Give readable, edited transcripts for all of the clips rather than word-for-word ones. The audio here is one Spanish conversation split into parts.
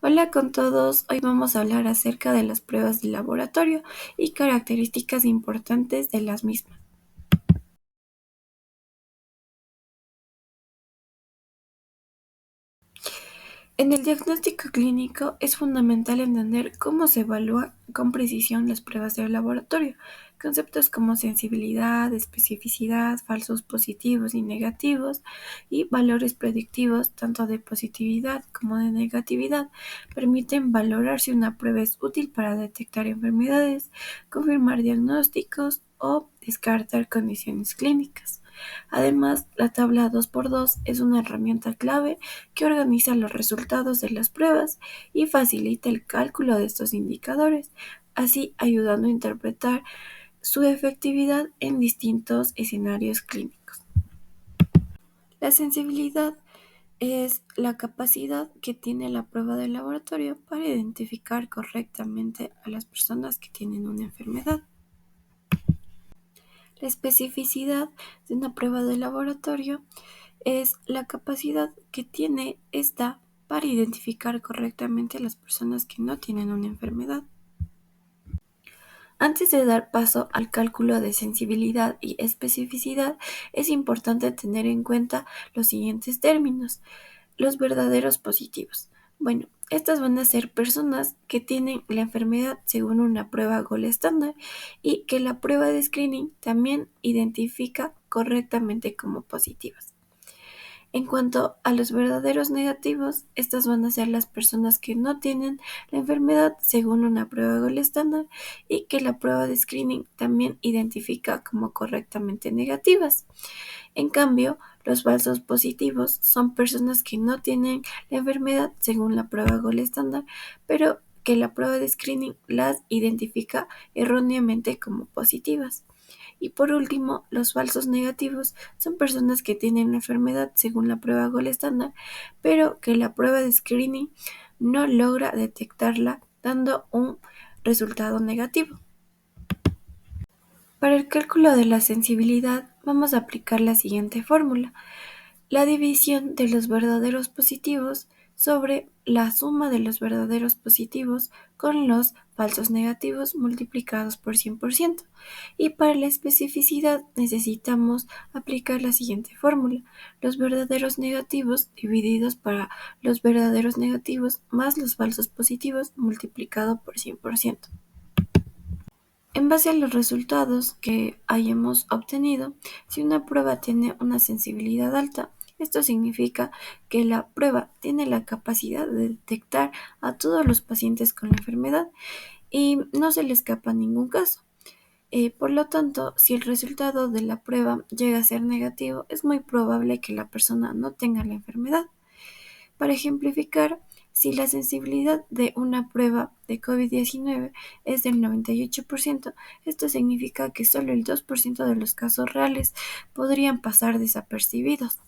Hola con todos, hoy vamos a hablar acerca de las pruebas de laboratorio y características importantes de las mismas. En el diagnóstico clínico es fundamental entender cómo se evalúa con precisión las pruebas de laboratorio. Conceptos como sensibilidad, especificidad, falsos positivos y negativos y valores predictivos tanto de positividad como de negatividad permiten valorar si una prueba es útil para detectar enfermedades, confirmar diagnósticos o descartar condiciones clínicas. Además, la tabla 2x2 es una herramienta clave que organiza los resultados de las pruebas y facilita el cálculo de estos indicadores, así ayudando a interpretar su efectividad en distintos escenarios clínicos. La sensibilidad es la capacidad que tiene la prueba de laboratorio para identificar correctamente a las personas que tienen una enfermedad. La especificidad de una prueba de laboratorio es la capacidad que tiene esta para identificar correctamente a las personas que no tienen una enfermedad. Antes de dar paso al cálculo de sensibilidad y especificidad, es importante tener en cuenta los siguientes términos. Los verdaderos positivos. Bueno, estas van a ser personas que tienen la enfermedad según una prueba Gold estándar y que la prueba de screening también identifica correctamente como positivas. En cuanto a los verdaderos negativos, estas van a ser las personas que no tienen la enfermedad según una prueba Gold estándar y que la prueba de screening también identifica como correctamente negativas. En cambio, los falsos positivos son personas que no tienen la enfermedad según la prueba Gold estándar, pero que la prueba de screening las identifica erróneamente como positivas. Y por último, los falsos negativos son personas que tienen la enfermedad según la prueba Gold estándar, pero que la prueba de screening no logra detectarla dando un resultado negativo. Para el cálculo de la sensibilidad vamos a aplicar la siguiente fórmula: la división de los verdaderos positivos sobre la suma de los verdaderos positivos con los falsos negativos multiplicados por 100%. Y para la especificidad necesitamos aplicar la siguiente fórmula: los verdaderos negativos divididos para los verdaderos negativos más los falsos positivos multiplicado por 100%. En base a los resultados que hayamos obtenido, si una prueba tiene una sensibilidad alta, esto significa que la prueba tiene la capacidad de detectar a todos los pacientes con la enfermedad y no se le escapa ningún caso. Por lo tanto, si el resultado de la prueba llega a ser negativo, es muy probable que la persona no tenga la enfermedad. Para ejemplificar, si la sensibilidad de una prueba de COVID-19 es del 98%, esto significa que solo el 2% de los casos reales podrían pasar desapercibidos.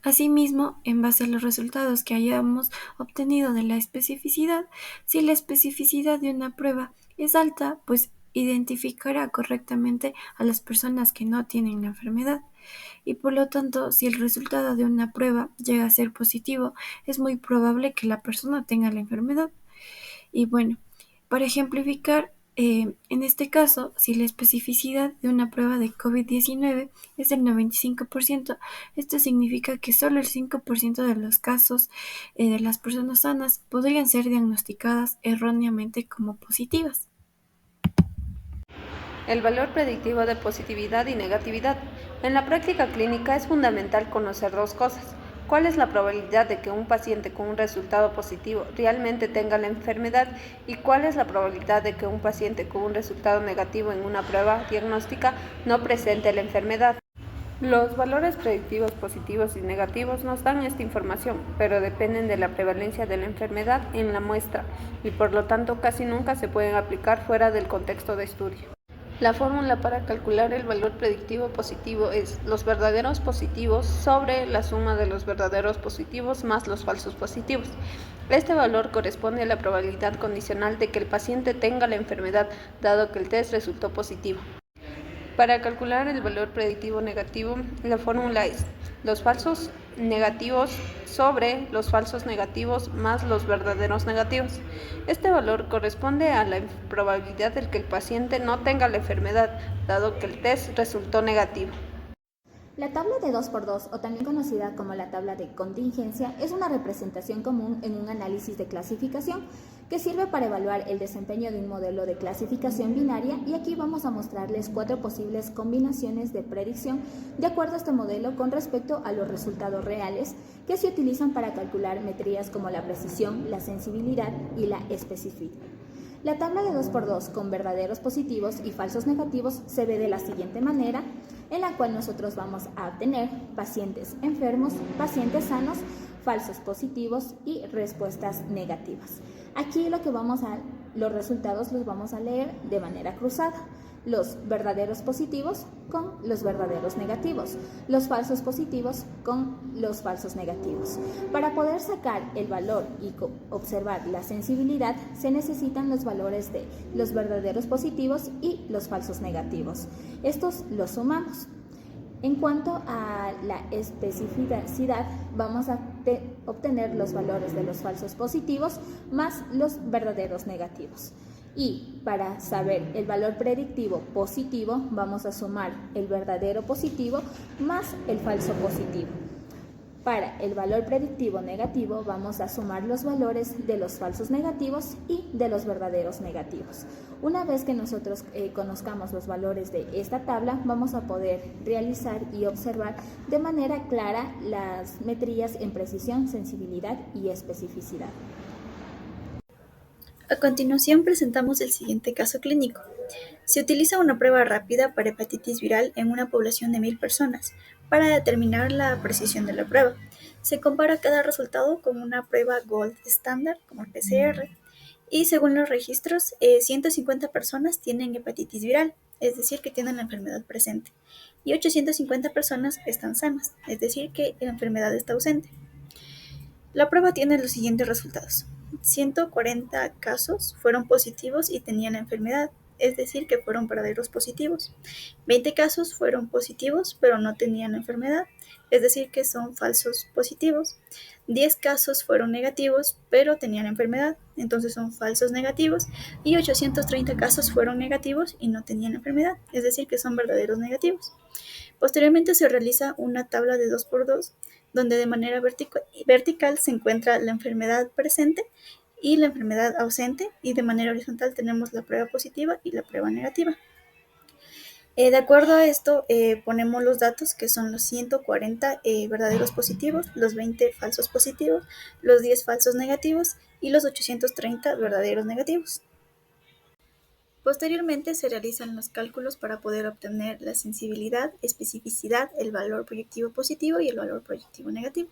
Asimismo, en base a los resultados que hayamos obtenido de la especificidad, si la especificidad de una prueba es alta, pues identificará correctamente a las personas que no tienen la enfermedad. Y por lo tanto, si el resultado de una prueba llega a ser positivo, es muy probable que la persona tenga la enfermedad. Y bueno, para ejemplificar, en este caso, si la especificidad de una prueba de COVID-19 es del 95%, esto significa que solo el 5% de los casos de las personas sanas podrían ser diagnosticadas erróneamente como positivas. El valor predictivo de positividad y negatividad. En la práctica clínica es fundamental conocer dos cosas: cuál es la probabilidad de que un paciente con un resultado positivo realmente tenga la enfermedad y cuál es la probabilidad de que un paciente con un resultado negativo en una prueba diagnóstica no presente la enfermedad. Los valores predictivos positivos y negativos nos dan esta información, pero dependen de la prevalencia de la enfermedad en la muestra y por lo tanto casi nunca se pueden aplicar fuera del contexto de estudio. La fórmula para calcular el valor predictivo positivo es los verdaderos positivos sobre la suma de los verdaderos positivos más los falsos positivos. Este valor corresponde a la probabilidad condicional de que el paciente tenga la enfermedad, dado que el test resultó positivo. Para calcular el valor predictivo negativo, la fórmula es los falsos negativos sobre los falsos negativos más los verdaderos negativos. Este valor corresponde a la probabilidad de que el paciente no tenga la enfermedad, dado que el test resultó negativo. La tabla de 2x2, o también conocida como la tabla de contingencia, es una representación común en un análisis de clasificación que sirve para evaluar el desempeño de un modelo de clasificación binaria, y aquí vamos a mostrarles 4 posibles combinaciones de predicción de acuerdo a este modelo con respecto a los resultados reales que se utilizan para calcular metrías como la precisión, la sensibilidad y la especificidad. La tabla de 2x2 con verdaderos positivos y falsos negativos se ve de la siguiente manera, en la cual nosotros vamos a obtener pacientes enfermos, pacientes sanos, falsos positivos y respuestas negativas. Aquí los resultados los vamos a leer de manera cruzada. Los verdaderos positivos con los verdaderos negativos, los falsos positivos con los falsos negativos. Para poder sacar el valor y observar la sensibilidad, se necesitan los valores de los verdaderos positivos y los falsos negativos. Estos los sumamos. En cuanto a la especificidad, vamos a obtener los valores de los falsos positivos más los verdaderos negativos. Y para saber el valor predictivo positivo, vamos a sumar el verdadero positivo más el falso positivo. Para el valor predictivo negativo, vamos a sumar los valores de los falsos negativos y de los verdaderos negativos. Una vez que nosotros conozcamos los valores de esta tabla, vamos a poder realizar y observar de manera clara las metrías en precisión, sensibilidad y especificidad. A continuación presentamos el siguiente caso clínico. Se utiliza una prueba rápida para hepatitis viral en una población de 1000 personas para determinar la precisión de la prueba. Se compara cada resultado con una prueba gold estándar como el PCR y según los registros, 150 personas tienen hepatitis viral, es decir, que tienen la enfermedad presente, y 850 personas están sanas, es decir, que la enfermedad está ausente. La prueba tiene los siguientes resultados. 140 casos fueron positivos y tenían la enfermedad, es decir, que fueron verdaderos positivos. 20 casos fueron positivos pero no tenían la enfermedad, es decir, que son falsos positivos. 10 casos fueron negativos pero tenían la enfermedad, entonces son falsos negativos. Y 830 casos fueron negativos y no tenían la enfermedad, es decir, que son verdaderos negativos. Posteriormente se realiza una tabla de 2x2 donde de manera vertical se encuentra la enfermedad presente y la enfermedad ausente, y de manera horizontal tenemos la prueba positiva y la prueba negativa. De acuerdo a esto, ponemos los datos que son los 140 verdaderos positivos, los 20 falsos positivos, los 10 falsos negativos y los 830 verdaderos negativos. Posteriormente se realizan los cálculos para poder obtener la sensibilidad, especificidad, el valor proyectivo positivo y el valor proyectivo negativo.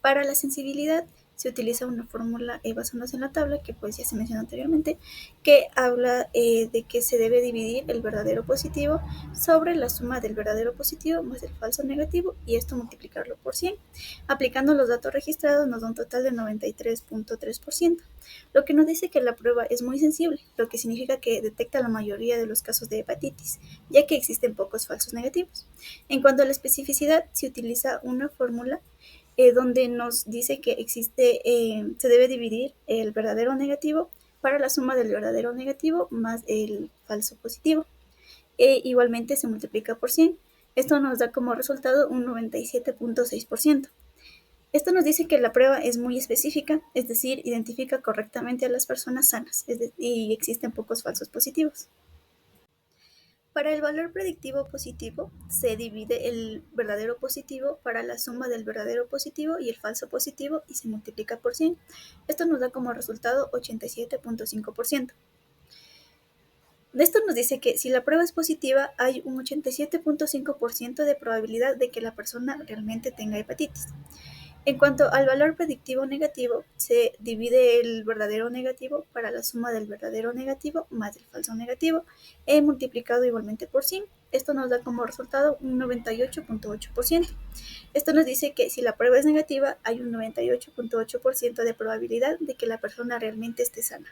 Para la sensibilidad se utiliza una fórmula basándose en la tabla que pues ya se mencionó anteriormente, que habla de que se debe dividir el verdadero positivo sobre la suma del verdadero positivo más el falso negativo, y esto multiplicarlo por 100. Aplicando los datos registrados nos da un total de 93.3%, lo que nos dice que la prueba es muy sensible, lo que significa que detecta la mayoría de los casos de hepatitis, ya que existen pocos falsos negativos. En cuanto a la especificidad, se utiliza una fórmula donde nos dice que se debe dividir el verdadero negativo para la suma del verdadero negativo más el falso positivo. Igualmente se multiplica por 100. Esto nos da como resultado un 97.6%. Esto nos dice que la prueba es muy específica, es decir, identifica correctamente a las personas sanas y existen pocos falsos positivos. Para el valor predictivo positivo, se divide el verdadero positivo para la suma del verdadero positivo y el falso positivo y se multiplica por 100. Esto nos da como resultado 87.5%. Esto nos dice que si la prueba es positiva, hay un 87.5% de probabilidad de que la persona realmente tenga hepatitis. En cuanto al valor predictivo negativo, se divide el verdadero negativo para la suma del verdadero negativo más el falso negativo, multiplicado igualmente por 100. Esto nos da como resultado un 98.8%. Esto nos dice que si la prueba es negativa, hay un 98.8% de probabilidad de que la persona realmente esté sana.